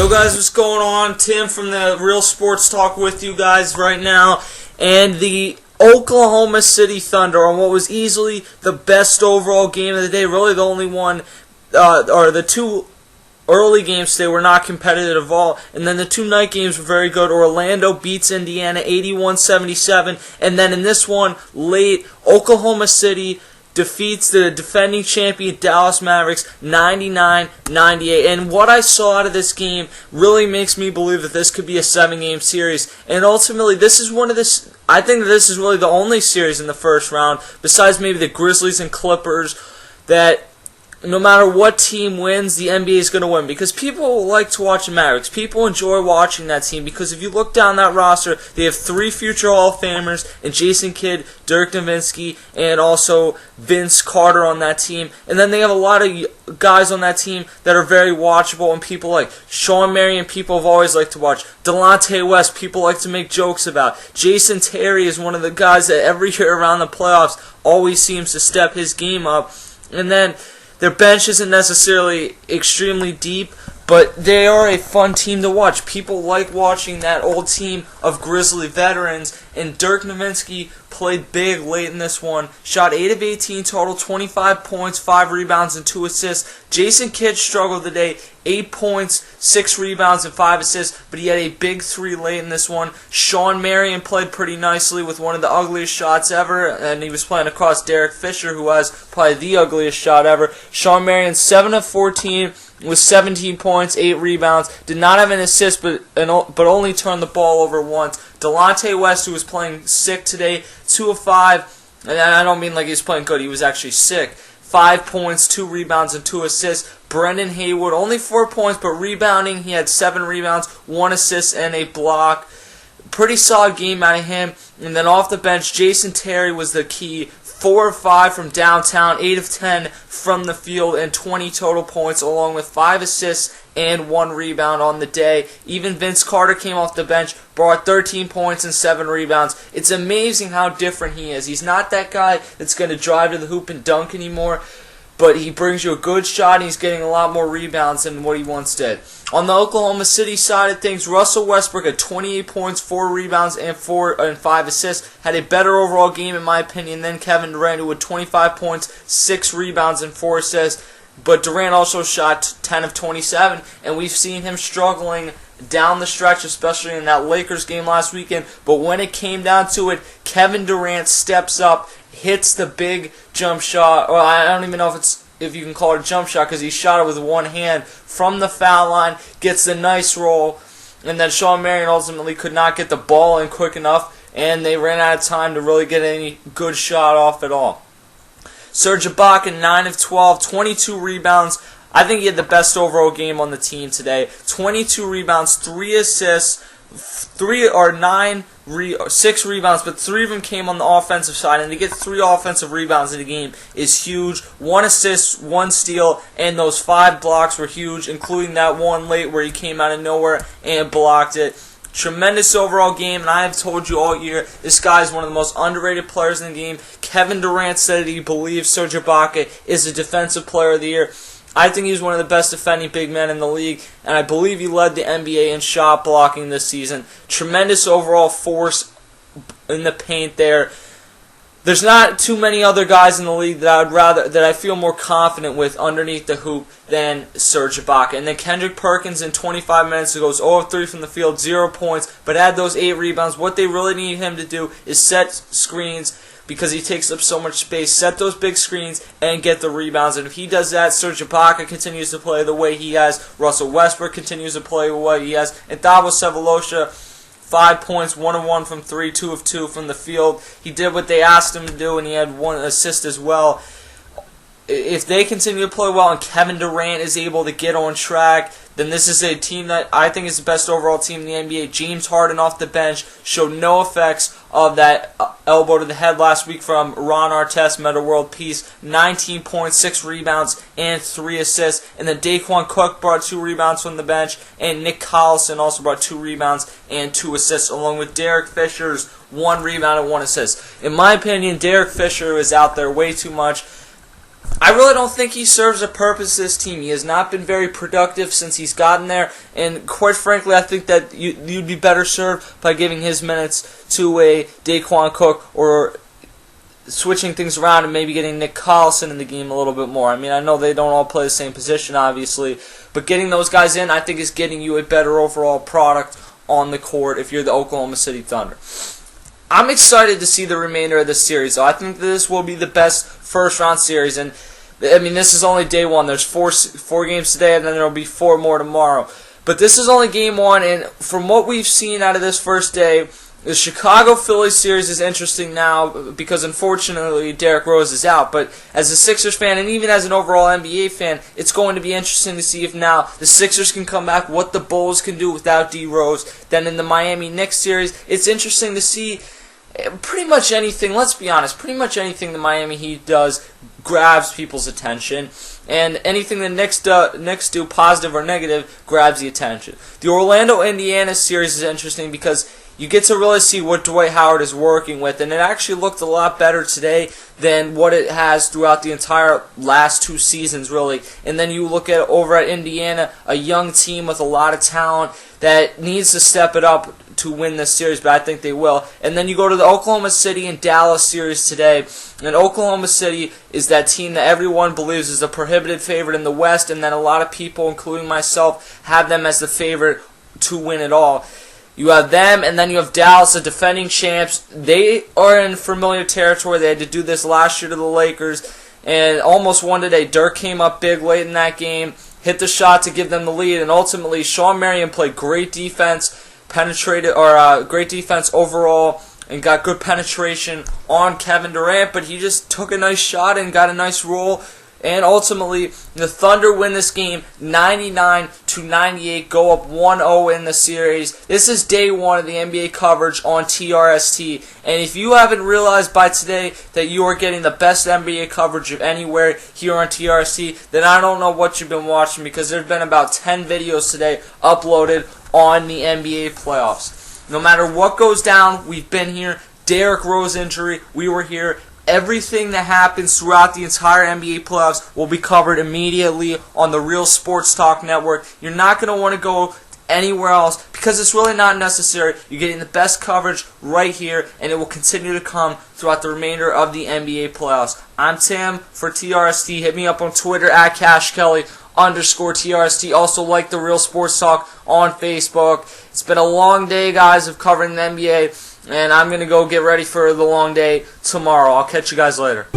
Yo guys, what's going on? Tim from the Real Sports Talk with you guys right now. And the Oklahoma City Thunder on what was easily the best overall game of the day. Really the only one, or the two early games today were not competitive at all. And then the two night games were very good. Orlando beats Indiana 81-77. And then in this one, late, Oklahoma City defeats the defending champion Dallas Mavericks 99-98. And what I saw out of this game really makes me believe that this could be a 7-game series. And ultimately, I think that this is really the only series in the first round, besides maybe the Grizzlies and Clippers, that no matter what team wins, the NBA is going to win. Because people like to watch the Mavericks. People enjoy watching that team. Because if you look down that roster, they have 3 future Hall of Famers, and Jason Kidd, Dirk Nowitzki, and also Vince Carter on that team. And then they have a lot of guys on that team that are very watchable, and people like Sean Marion, people have always liked to watch. Delonte West, people like to make jokes about. Jason Terry is one of the guys that every year around the playoffs always seems to step his game up. And then their bench isn't necessarily extremely deep, but they are a fun team to watch. People like watching that old team of Grizzly veterans, and Dirk Nowitzki played big late in this one. Shot 8 of 18 total, 25 points, 5 rebounds, and 2 assists. Jason Kidd struggled today, 8 points, 6 rebounds, and 5 assists, but he had a big 3 late in this one. Sean Marion played pretty nicely with one of the ugliest shots ever, and he was playing across Derek Fisher, who has probably the ugliest shot ever. Sean Marion, 7 of 14, with 17 points, 8 rebounds, did not have an assist, but only turned the ball over once. Delonte West, who was playing sick today, 2 of 5, and I don't mean like he was playing good, he was actually sick. 5 points, 2 rebounds, and 2 assists. Brendan Haywood, only 4 points, but rebounding, he had 7 rebounds, 1 assist, and a block. Pretty solid game out of him. And then off the bench, Jason Terry was the key. 4 of 5 from downtown, 8 of 10 from the field, and 20 total points, along with 5 assists and 1 rebound on the day. Even Vince Carter came off the bench, brought 13 points and 7 rebounds. It's amazing how different he is. He's not that guy that's going to drive to the hoop and dunk anymore, but he brings you a good shot, and he's getting a lot more rebounds than what he once did. On the Oklahoma City side of things, Russell Westbrook had 28 points, 4 rebounds, and 5 assists. Had a better overall game, in my opinion, than Kevin Durant, who had 25 points, 6 rebounds, and 4 assists. But Durant also shot 10 of 27, and we've seen him struggling down the stretch, especially in that Lakers game last weekend. But when it came down to it, Kevin Durant steps up, hits the big jump shot, or I don't even know if you can call it a jump shot, because he shot it with one hand from the foul line, gets the nice roll, and then Sean Marion ultimately could not get the ball in quick enough, and they ran out of time to really get any good shot off at all. Serge Ibaka, 9 of 12, 22 rebounds. I think he had the best overall game on the team today. 22 rebounds, 3 assists, 6 rebounds, but 3 of them came on the offensive side, and to get 3 offensive rebounds in the game is huge. 1 assist, 1 steal, and those 5 blocks were huge, including that one late where he came out of nowhere and blocked it. Tremendous overall game, and I have told you all year, this guy is one of the most underrated players in the game. Kevin Durant said that he believes Serge Ibaka is a defensive player of the year. I think he's one of the best defending big men in the league, and I believe he led the NBA in shot blocking this season. Tremendous overall force in the paint there. There's not too many other guys in the league that I feel more confident with underneath the hoop than Serge Ibaka. And then Kendrick Perkins in 25 minutes goes 0 of 3 from the field, 0 points, but had those 8 rebounds. What they really need him to do is set screens, because he takes up so much space, set those big screens, and get the rebounds. And if he does that, Serge Ibaka continues to play the way he has, Russell Westbrook continues to play the way he has, and Thabo Sefolosha, 5 points, 1 of 1 from 3, 2 of 2 from the field. He did what they asked him to do, and he had 1 assist as well. If they continue to play well and Kevin Durant is able to get on track, then this is a team that I think is the best overall team in the NBA. James Harden off the bench showed no effects of that elbow to the head last week from Ron Artest, Metta World Peace. 19 points, 6 rebounds, and 3 assists. And then Daquan Cook brought 2 rebounds from the bench, and Nick Collison also brought 2 rebounds and 2 assists, along with Derek Fisher's 1 rebound and 1 assist. In my opinion, Derek Fisher is out there way too much. I really don't think he serves a purpose to this team. He has not been very productive since he's gotten there, and quite frankly, I think that you'd be better served by giving his minutes to a Daquan Cook or switching things around and maybe getting Nick Collison in the game a little bit more. I mean, I know they don't all play the same position, obviously, but getting those guys in, I think, is getting you a better overall product on the court if you're the Oklahoma City Thunder. I'm excited to see the remainder of this series, though. I think this will be the best first-round series, and I mean, this is only day one. There's four games today, and then there will be 4 more tomorrow. But this is only game 1, and from what we've seen out of this first day, the Chicago-Philly series is interesting now because, unfortunately, Derrick Rose is out. But as a Sixers fan, and even as an overall NBA fan, it's going to be interesting to see if now the Sixers can come back, what the Bulls can do without D. Rose. Then in the Miami Knicks series, it's interesting to see pretty much anything, let's be honest, pretty much anything the Miami Heat does grabs people's attention, and anything the Knicks do, positive or negative, grabs the attention. The Orlando-Indiana series is interesting because you get to really see what Dwight Howard is working with, and it actually looked a lot better today than what it has throughout the entire last 2 seasons, really. And then you look at over at Indiana, a young team with a lot of talent that needs to step it up to win this series, but I think they will. And then you go to the Oklahoma City and Dallas series today, and Oklahoma City is that team that everyone believes is a prohibited favorite in the West, and then a lot of people, including myself, have them as the favorite to win it all. You have them, and then you have Dallas, the defending champs. They are in familiar territory. They had to do this last year to the Lakers, and almost won today. Dirk came up big late in that game, hit the shot to give them the lead, and ultimately Shawn Marion played great defense, great defense overall, and got good penetration on Kevin Durant, but he just took a nice shot and got a nice roll. And ultimately, the Thunder win this game 99-98, go up 1-0 in the series. This is day 1 of the NBA coverage on TRST. And if you haven't realized by today that you are getting the best NBA coverage of anywhere here on TRST, then I don't know what you've been watching, because there's been about 10 videos today uploaded on the NBA playoffs. No matter what goes down, we've been here. Derrick Rose injury, we were here. Everything that happens throughout the entire NBA playoffs will be covered immediately on the Real Sports Talk Network. You're not going to want to go anywhere else because it's really not necessary. You're getting the best coverage right here, and it will continue to come throughout the remainder of the NBA playoffs. I'm Tim for TRST. Hit me up on Twitter at CashKelly_TRST. Also like the Real Sports Talk on Facebook. It's been a long day, guys, of covering the NBA. And I'm going to go get ready for the long day tomorrow. I'll catch you guys later.